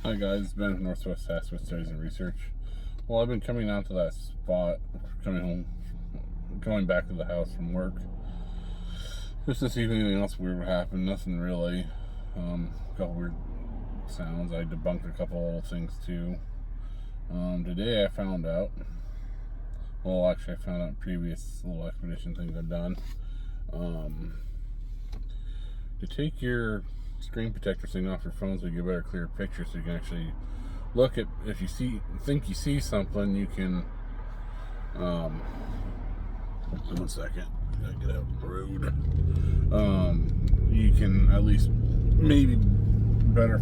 Hi guys, it's Ben from Northwest Sasquatch Studies and Research. Well, I've been coming out to that spot, coming home, going back to the house from work, just to see if anything else weird would happen. Nothing really. A couple weird sounds. I debunked a couple little things too. Today I found out. Well, actually, I found out previous little expedition things I've done. To take your screen protector thing off your phone so you get a better, clear picture, so you can actually look at, if you think you see something, you can. One second, gotta get out of the road. You can at least maybe better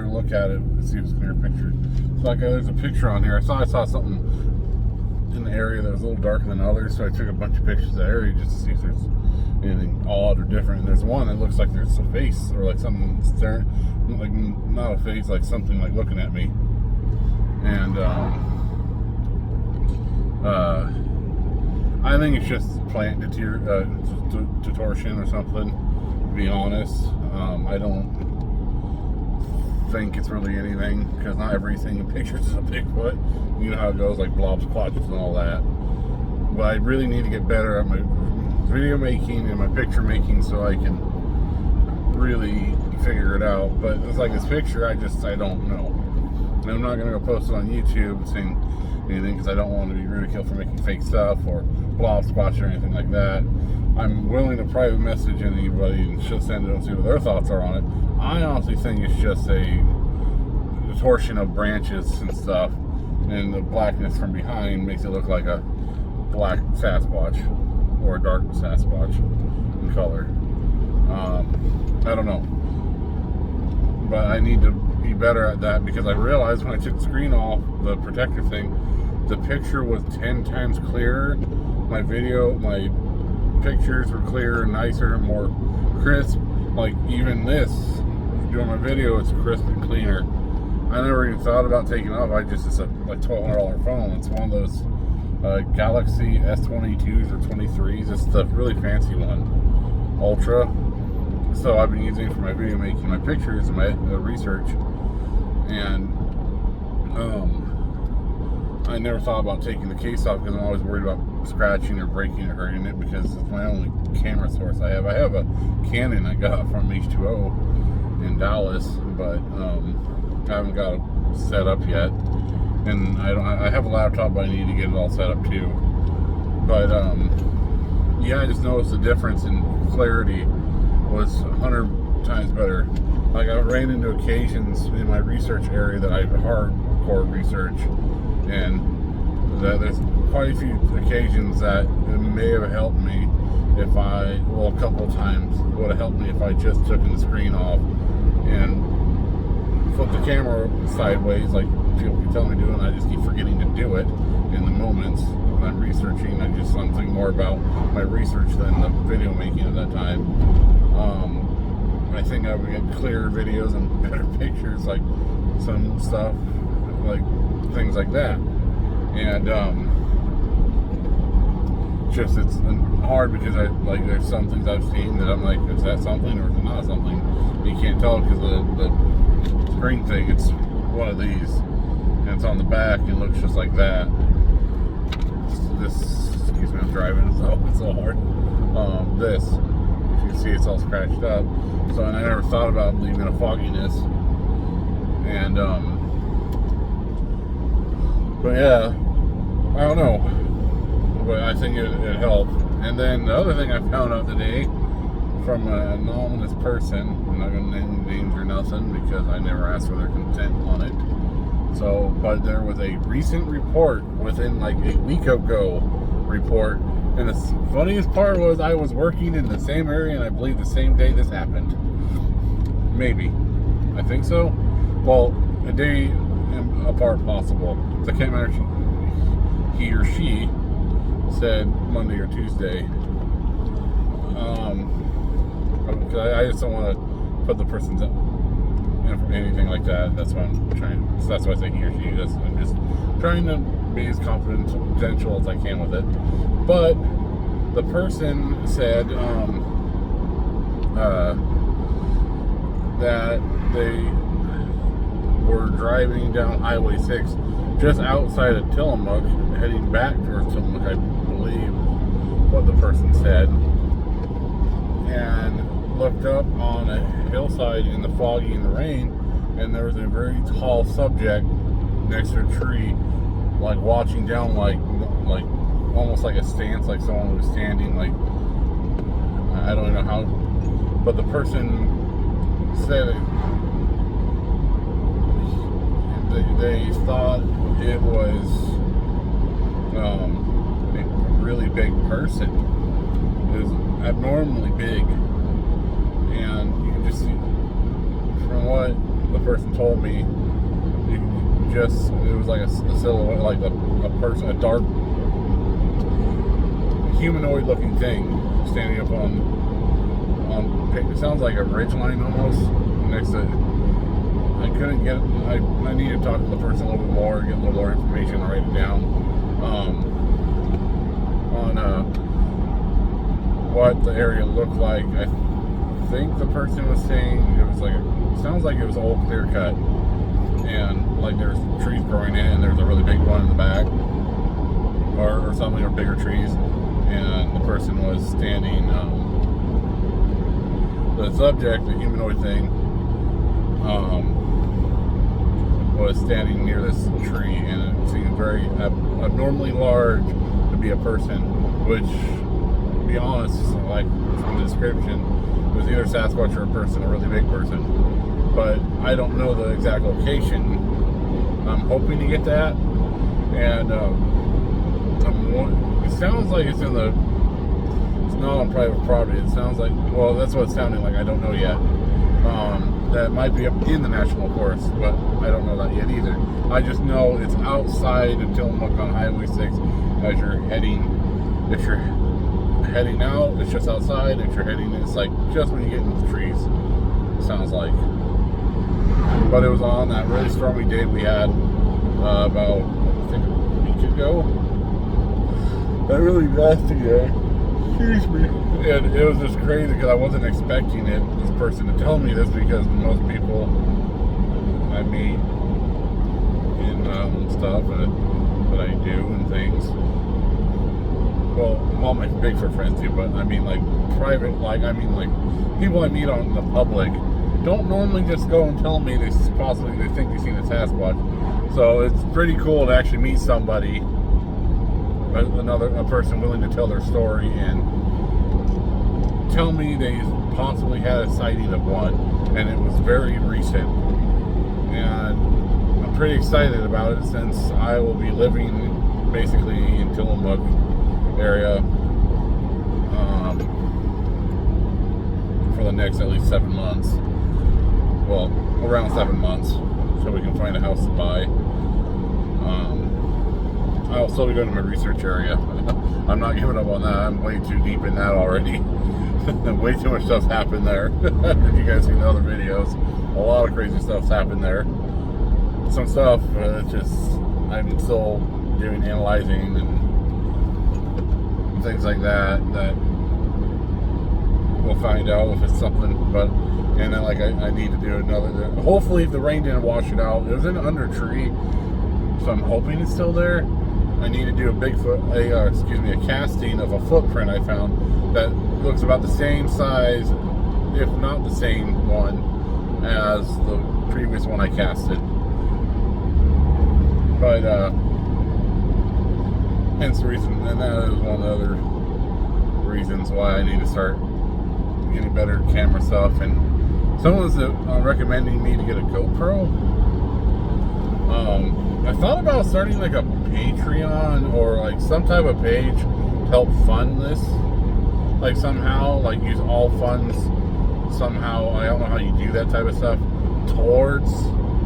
look at it and see if it's a clear picture. So like, there's a picture on here. I saw something in the area that was a little darker than others, so I took a bunch of pictures of that area just to see if there's anything odd or different. And there's one that looks like there's a face, or like something staring, like not a face, like something like looking at me. And I think it's just plant distortion or something, to be honest. I don't think it's really anything, because not everything in pictures is a Bigfoot. You know how it goes, like blob squatches and all that. But I really need to get better at my video making and my picture making, so I can really figure it out. But it's like this picture, I don't know. And I'm not going to go post it on YouTube saying anything, because I don't want to be ridiculed for making fake stuff or blob squatch or anything like that. I'm willing to private message anybody and just send it and see what their thoughts are on it. I honestly think it's just a distortion of branches and stuff, and the blackness from behind makes it look like a black Sasquatch or a dark Sasquatch in color. I don't know, but I need to be better at that, because I realized when I took the screen off the protector thing, the picture was 10 times clearer. My pictures were clearer, nicer, more crisp. Like even this, doing my video, it's crisp and cleaner. I never even thought about taking it off. It's a like $1,200 phone. It's one of those Galaxy S22s or 23s. It's the really fancy one, Ultra. So I've been using it for my video making, my pictures, and my research. And I never thought about taking the case off, because I'm always worried about scratching or breaking or hurting it, because it's my only camera source I have. I have a Canon I got from H2O in Dallas, but I haven't got it set up yet. And I have a laptop, but I need to get it all set up too. But yeah, I just noticed the difference in clarity was 100 times better. Like, I ran into occasions in my research area that I hardcore research, and that there's quite a few occasions that it may have helped me if a couple of times would have helped me if I just took the screen off and flip the camera sideways, like people keep telling me to do, and I just keep forgetting to do it in the moments when I'm researching. I'm thinking more about my research than the video making at that time. I think I would get clearer videos and better pictures, like some stuff, like things like that. And it's hard, because there's some things I've seen that I'm like, is that something or is it not something? You can't tell, because the screen thing, it's one of these, and it's on the back and looks just like that. Excuse me, I'm driving, so it's so hard. This, if you can see, it's all scratched up. So, and I never thought about leaving a fogginess. And but yeah, I don't know, but I think it helped. And then the other thing I found out today from an anonymous person, I'm not going to name names or nothing, because I never asked for their consent on it. So, but there was a recent report within like a week ago report, and the funniest part was I was working in the same area, and I believe the same day this happened. Maybe, I think so. Well, a day apart possible. So I can't remember if he or she said Monday or Tuesday. I just don't want to put the person's anything like that. That's why I'm trying. So that's why I say he or she. I'm just trying to be as confidential as I can with it. But the person said that were driving down Highway 6 just outside of Tillamook, heading back towards Tillamook, I believe what the person said, and looked up on a hillside in the foggy and the rain, and there was a very tall subject next to a tree, like watching down, like almost like a stance, like someone was standing, like, I don't know how, but the person said they thought it was a really big person. It was abnormally big, and you can just see, from what the person told me, it was like a silhouette, like a person, a dark humanoid looking thing standing up on it sounds like a ridge line almost next to, I couldn't get, I need to talk to the person a little bit more, get a little more information, write it down on what the area looked like. I think the person was saying it was like sounds like it was all clear cut, and like there's trees growing in, and there's a really big one in the back, or something, or bigger trees, and the person was standing, the subject, the humanoid thing, was standing near this tree, and it seemed very abnormally large to be a person, which, to be honest, like from the description, it was either Sasquatch or a person, a really big person, but I don't know the exact location. I'm hoping to get that, and it sounds like it's not on private property. It sounds like, well, that's what it's sounding like. I don't know yet. That might be up in the national forest, but I don't know that yet either. I just know it's outside of Tillamook on Highway 6 as you're heading. If you're heading out, it's just outside. If you're heading, it's like just when you get into the trees, it sounds like. But it was on that really stormy day we had about, I think, a week ago. That really nasty day. Excuse me. And it was just crazy because I wasn't expecting this person to tell me this, because most people I meet in stuff that I do and things, well, all my Bigfoot friends do, but I mean like private, like I mean like people I meet on the public don't normally just go and tell me they think they've seen a Sasquatch. So it's pretty cool to actually meet somebody, a person willing to tell their story and tell me they possibly had a sighting of one, and it was very recent. And I'm pretty excited about it, since I will be living basically in Tillamook area for the next at least 7 months. Well, around 7 months, so we can find a house to buy. I'll still be going to my research area. I'm not giving up on that. I'm way too deep in that already. Way too much stuff's happened there. If you guys seen the other videos, a lot of crazy stuff's happened there. Some stuff, it's just, I'm still doing analyzing and things like that we'll find out if it's something. But, and then like I need to do another, hopefully if the rain didn't wash it out. It was in under a tree, so I'm hoping it's still there. I need to do a casting of a footprint I found that looks about the same size, if not the same one, as the previous one I casted. But, hence the reason, and that is one of the other reasons why I need to start getting better camera stuff. And someone's recommending me to get a GoPro. I thought about starting like a Patreon or like some type of page to help fund this, like somehow, like use all funds somehow, I don't know how you do that type of stuff, towards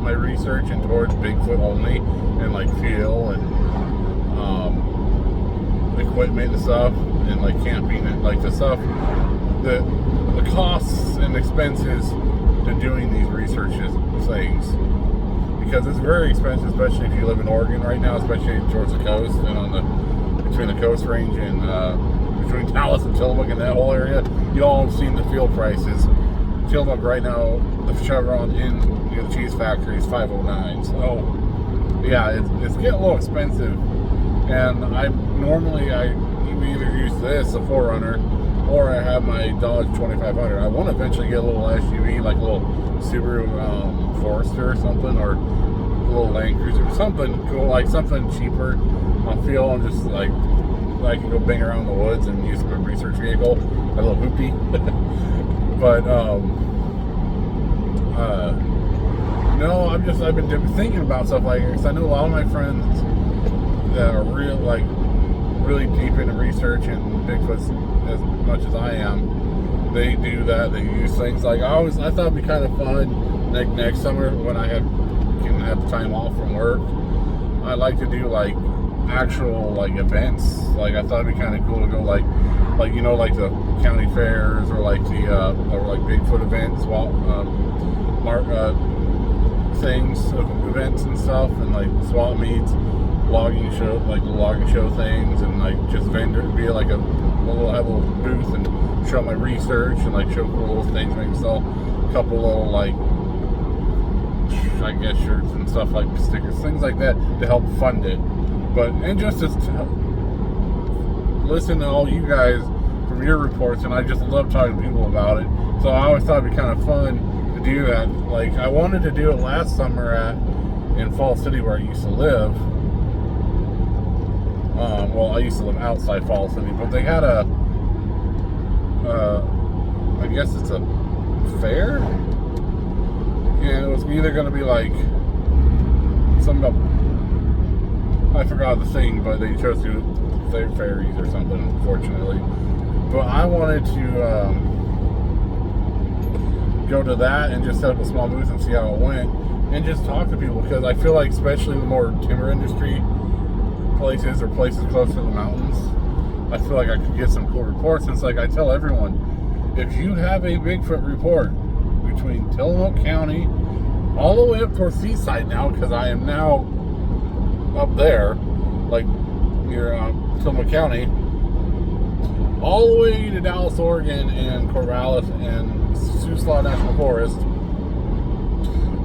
my research and towards Bigfoot only, and like fuel and equipment and stuff, and like camping and like the stuff, the costs and expenses to doing these researches things. Because it's very expensive, especially if you live in Oregon right now, especially towards the coast and on between the coast range and between Dallas and Tillamook and that whole area. You all have seen the fuel prices. Tillamook right now, the Chevron in near the cheese factory is $509. So yeah, it's getting a little expensive. And I either use this, a 4Runner, or I have my Dodge 2500. I want to eventually get a little SUV, like a little Subaru Forester or something, or a little Land Cruiser, something cool, like something cheaper. I feel I'm just like I can go bang around the woods and use my research vehicle, a little hoopty. But no, I've been thinking about stuff like, because I know a lot of my friends that are really deep into research and Bigfoot as much as I am. They do that. They use things like I thought it'd be kind of fun, like next summer when I can have time off from work. I like to do like actual like events. Like I thought it'd be kind of cool to go like you know, like the county fairs or like the or like Bigfoot events, events and stuff, and like swap meets, logging show things, and like just have a little booth and show my research and like show cool little things, maybe sell a couple little like I guess shirts and stuff, like stickers, things like that to help fund it. And just to listen to all you guys from your reports, and I just love talking to people about it. So I always thought it'd be kind of fun to do that. Like I wanted to do it last summer in Fall City where I used to live. Well, I used to live outside Fall City, but they had I guess it's a fair, and it was either going to be like something about, I forgot the thing, but they chose to do fairies or something, unfortunately. But I wanted to go to that and just set up a small booth and see how it went, and just talk to people, because I feel like especially the more timber industry places or places close to the mountains, I feel like I could get some cool reports. And it's like I tell everyone, if you have a Bigfoot report between Tillamook County all the way up towards Seaside now, because I am now up there, like near Tillamook County, all the way to Dallas, Oregon, and Corvallis and Siuslaw National Forest,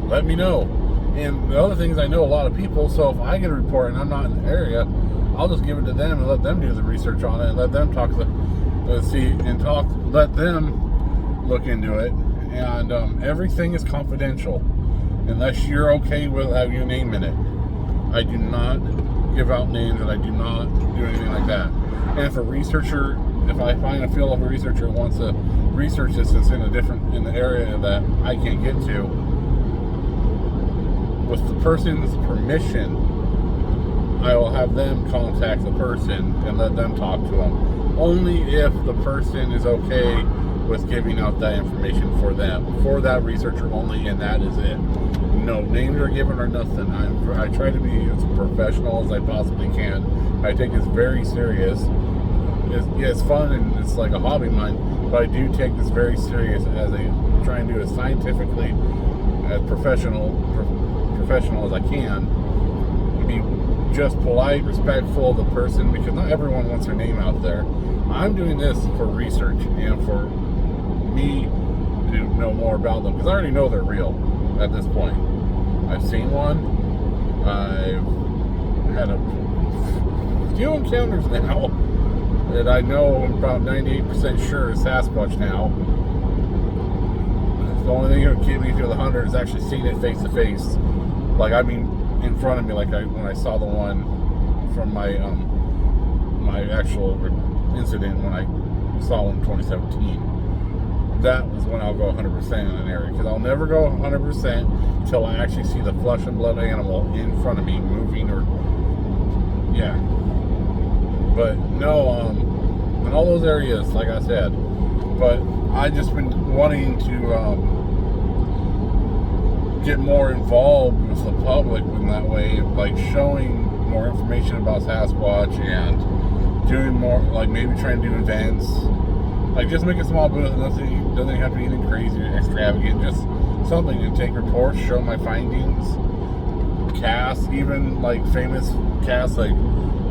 let me know. And the other thing is, I know a lot of people, so if I get a report and I'm not in the area, I'll just give it to them and let them do the research on it, and let them let them look into it. And everything is confidential unless you're okay with having your name in it. I do not give out names, and I do not do anything like that. And if a researcher, if I feel like a researcher wants to research this that's in the area that I can't get to, with the person's permission, I will have them contact the person and let them talk to them. Only if the person is okay with giving out that information for that researcher only, and that is it. No names are given or nothing. I try to be as professional as I possibly can. I take this very serious. It's fun and it's like a hobby of mine, but I do take this very serious try and do it scientifically, as professional as I can, be just polite, respectful of the person, because not everyone wants their name out there. I'm doing this for research and for me to know more about them, because I already know they're real at this point. I've seen one. I've had a few encounters now that I know I'm about 98% sure is Sasquatch now. The only thing that would keep me to the 100 is actually seeing it face to face. Like, I mean, in front of me, like when I saw the one from my actual incident when I saw one in 2017. That was when I'll go 100% in an area, because I'll never go 100% until I actually see the flesh and blood animal in front of me moving, or yeah. But no, in all those areas, like I said. But I just been wanting to get more involved with the public in that way, like showing more information about Sasquatch and doing more, like maybe trying to do events, like just make a small booth. Doesn't have to be anything crazy or extravagant, just something to take reports, show my findings, casts, even like famous casts like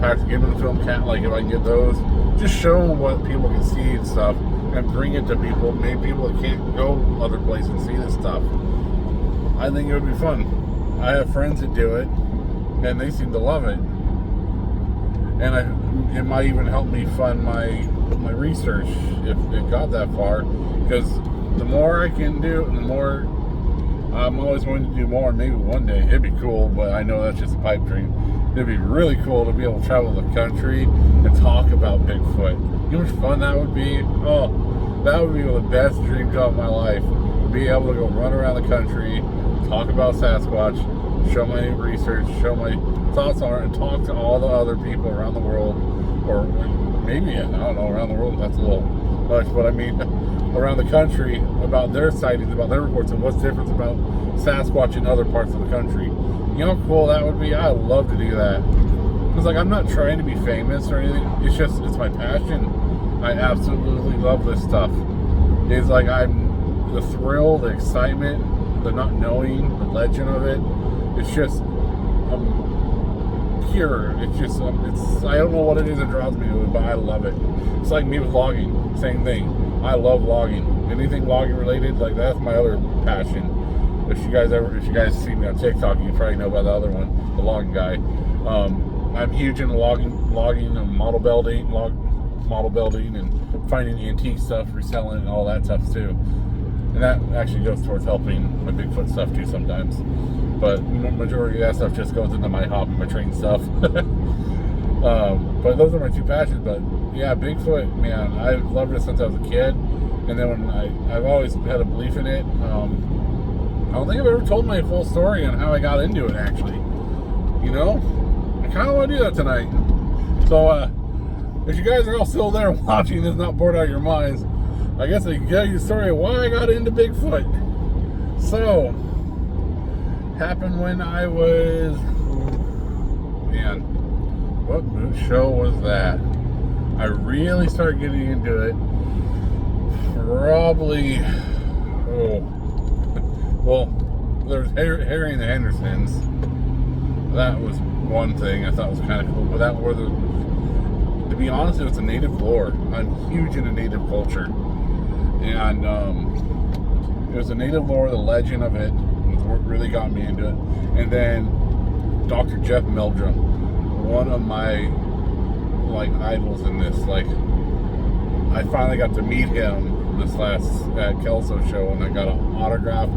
Patrick Gibbon film cast, like if I can get those, just show them what people can see and stuff, and bring it to people, maybe people that can't go other places and see this stuff. I think it would be fun. I have friends that do it, and they seem to love it. And it might even help me fund my research if it got that far. Because the more I can do, the more I'm always going to do more. And maybe one day it'd be cool, but I know that's just a pipe dream. It'd be really cool to be able to travel the country and talk about Bigfoot. You know how much fun that would be? Oh, that would be the best dream job of my life. Be able to go run around the country, talk about Sasquatch, show my research, show my thoughts on it, and talk to all the other people around the world, or maybe, I don't know, around the world, that's a little much, but I mean, around the country about their sightings, about their reports, and what's different about Sasquatch in other parts of the country. You know how cool that would be? I'd love to do that. It's like, I'm not trying to be famous or anything, it's my passion. I absolutely love this stuff. It's like, the thrill, the excitement, the not knowing, the legend of it, it's just pure. It's just, I don't know what it is that draws me to it, but I love it. It's like me with logging, same thing. I love logging. Anything logging related, like that's my other passion. If you guys see me on TikTok, you probably know about the other one, the logging guy. I'm huge into logging and model building and finding antique stuff, reselling and all that stuff too. And that actually goes towards helping my Bigfoot stuff too sometimes. But the majority of that stuff just goes into my hobby, my train stuff. But those are my two passions. But yeah, Bigfoot, man, I've loved it since I was a kid. And then when I've always had a belief in it. I don't think I've ever told my full story on how I got into it, actually. You know? I kind of want to do that tonight. So, if you guys are all still there watching this, not bored out of your minds, I guess I can tell you the story of why I got into Bigfoot. So, happened when I was, man, what show was that? I really started getting into it probably, well, there's Harry and the Hendersons. That was one thing I thought was kind of cool, but that were to be honest, it was the native lore. I'm huge into native culture, and it was the native lore, the legend of it, was what really got me into it. And then Dr. Jeff Meldrum, one of my idols in this. Like, I finally got to meet him this last at Kelso show, and I got an autograph.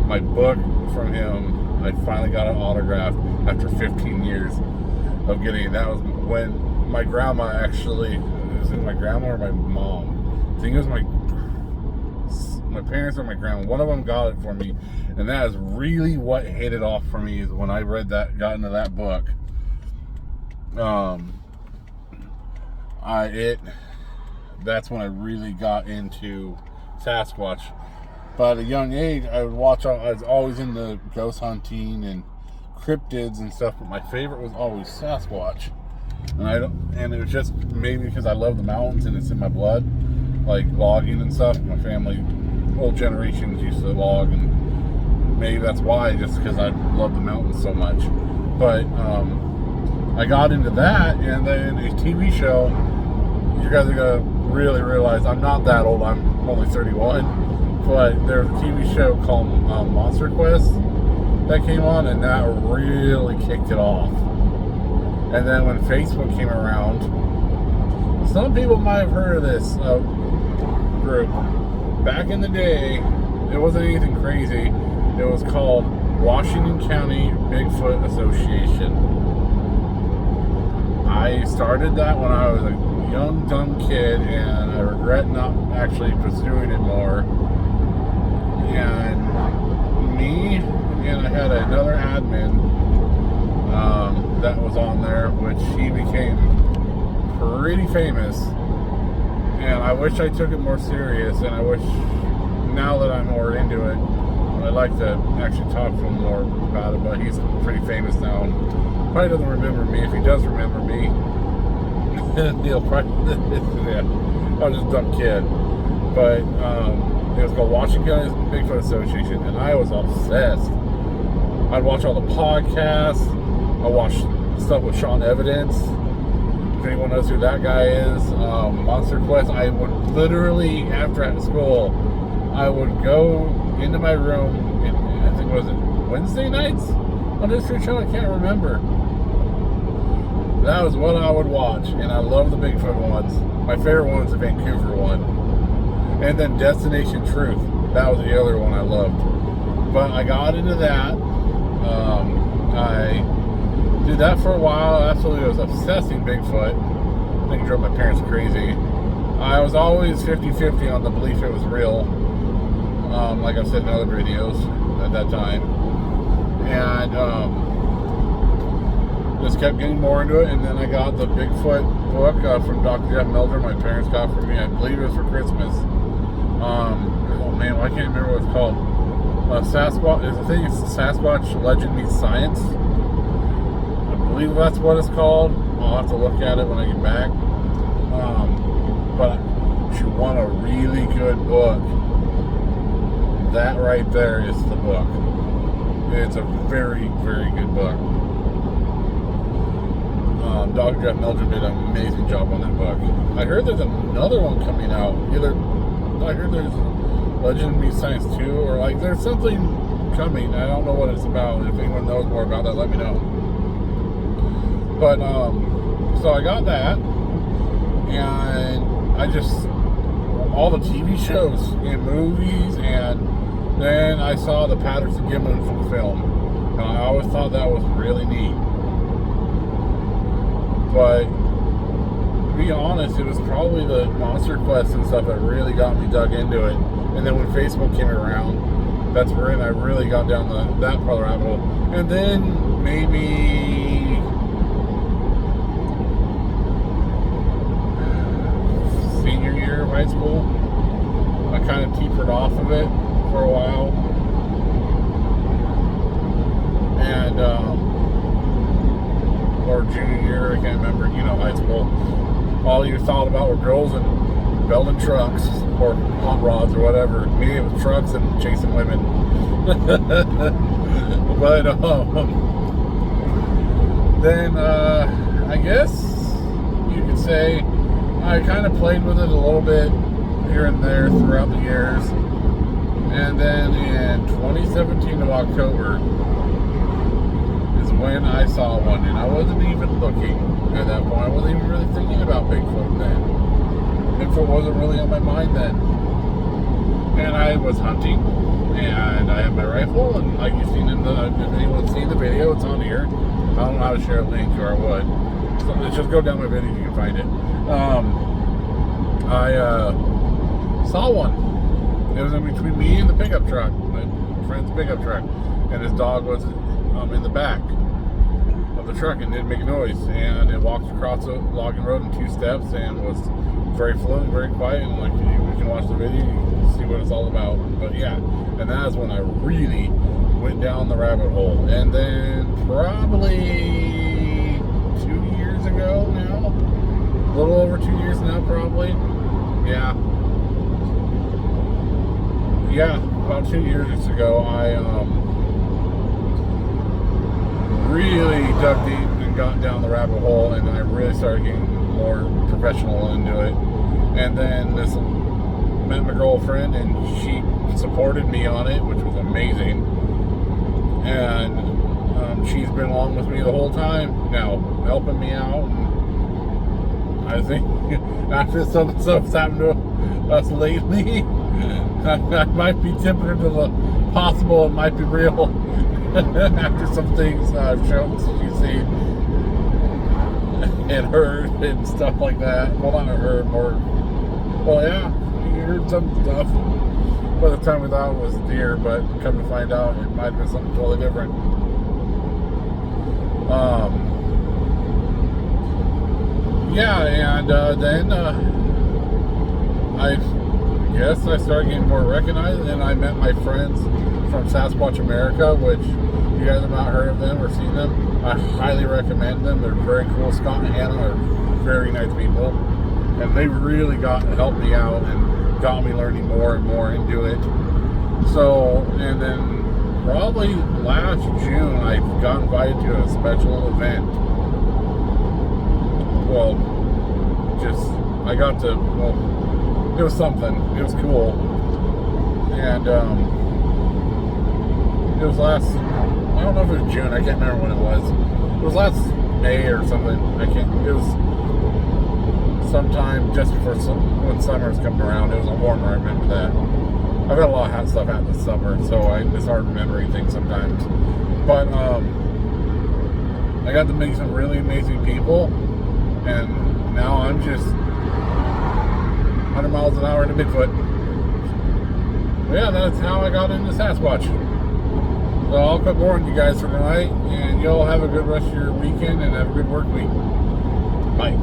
My book from him, I finally got an autograph after 15 years of getting it. That was when my grandma actually, was it my grandma or my mom? I think it was my parents or my grandma. One of them got it for me, and that is really what hit it off for me, is when I got into that book. That's when I really got into Sasquatch. But at a young age, I was always into ghost hunting and cryptids and stuff, but my favorite was always Sasquatch. And it was just maybe because I love the mountains and it's in my blood, like logging and stuff. My family, old generations used to log, and maybe that's why, just because I love the mountains so much. But I got into that, and then a TV show. You guys are gonna really realize I'm not that old. I'm only 31. But there's a TV show called Monster Quest that came on, and that really kicked it off. And then when Facebook came around, some people might have heard of this group. Back in the day, it wasn't anything crazy. It was called Washington County Bigfoot Association. I started that when I was a young, dumb kid, and I regret not actually pursuing it more. And I had another admin that was on there, which he became pretty famous. And I wish I took it more serious, and I wish now that I'm more into it, I'd like to actually talk to him more about it. But he's pretty famous now, and probably doesn't remember me. If he does remember me, he'll probably, yeah, I was just a dumb kid. But it was called Washington County Bigfoot Association, and I was obsessed. I'd watch all the podcasts. I watched stuff with Sean Evidence. If anyone knows who that guy is, Monster Quest. I would literally, after school, I would go into my room, and I think it was Wednesday nights on History Channel. I can't remember. That was what I would watch, and I love the Bigfoot ones. My favorite one was the Vancouver one, and then Destination Truth. That was the other one I loved. But I got into that. I did that for a while. Absolutely was obsessing Bigfoot. I think it drove my parents crazy. I was always 50-50 on the belief it was real. Like I've said in other videos at that time. And just kept getting more into it. And then I got the Bigfoot book from Dr. Jeff Melder. My parents got for me. I believe it was for Christmas. Oh man, I can't remember what it's called. Sasquatch, I think it's Sasquatch Legend Meets Science. I believe that's what it's called. I'll have to look at it when I get back. But if you want a really good book, that right there is the book. It's a very, very good book. Dr. Jeff Melder did an amazing job on that book. I heard there's another one coming out. I heard there's Legend Meets Science 2, or like there's something coming. I don't know what it's about. If anyone knows more about that, let me know. But so I got that, and I just all the TV shows and movies, and then I saw the Patterson-Gimlin film, and I always thought that was really neat. But to be honest, it was probably the Monster Quest and stuff that really got me dug into it. And then when Facebook came around, that's when I really got down that part of the rabbit hole. And then maybe senior year of high school, I kind of tapered off of it for a while. And or junior year, I can't remember, high school. All you thought about were girls and building trucks or hot rods or whatever. Me, it was trucks and chasing women. But then I guess you could say I kind of played with it a little bit here and there throughout the years. And then in 2017 of October is when I saw one, and I wasn't even looking at that point. I wasn't even really thinking about Bigfoot then. Bigfoot wasn't really on my mind then. And I was hunting, and I had my rifle, and like you've seen if anyone's seen the video, it's on here. I don't know how to share a link, or I would. So let's just go down my video, you can find it. I saw one. It was in between me and the pickup truck, my friend's pickup truck, and his dog was in the back of the truck and didn't make a noise, and it walked across the logging road in 2 steps and was very fluent, very quiet, and like we can watch the video, you can see what it's all about. But yeah, and that's when I really went down the rabbit hole. And then probably 2 years ago now, a little over 2 years now probably, about 2 years ago, I really dug deep and got down the rabbit hole, and then I really started getting more professional into it. And then met my girlfriend, and she supported me on it, which was amazing. And she's been along with me the whole time now, helping me out. And I think after some stuff's happened to us lately, I might be tipping her to the possible it might be real. After some things I've shown, she's seen and heard and stuff like that. Well, not heard, more. Well, yeah, you heard some stuff. By the time we thought it was deer, but come to find out, it might have been something totally different. Then I guess I started getting more recognized, and I met my friends from Sasquatch America, which you guys have not heard of them or seen them. I highly recommend them. They're very cool. Scott and Hannah are very nice people, and they really helped me out and got me learning more and more into it. So, and then probably last June, I got invited to a special event. Well, it was something. It was cool. And It was last, I don't know if it was June, I can't remember when it was. It was last May or something. It was sometime just before when summer's coming around. It was warmer, I remember that. I've had a lot of hot stuff out this summer, so it's hard remembering things sometimes. But I got to meet some really amazing people, and now I'm just 100 miles an hour into Bigfoot. But yeah, that's how I got into Sasquatch. So I'll quit boring you guys for tonight, and y'all have a good rest of your weekend and have a good work week. Bye.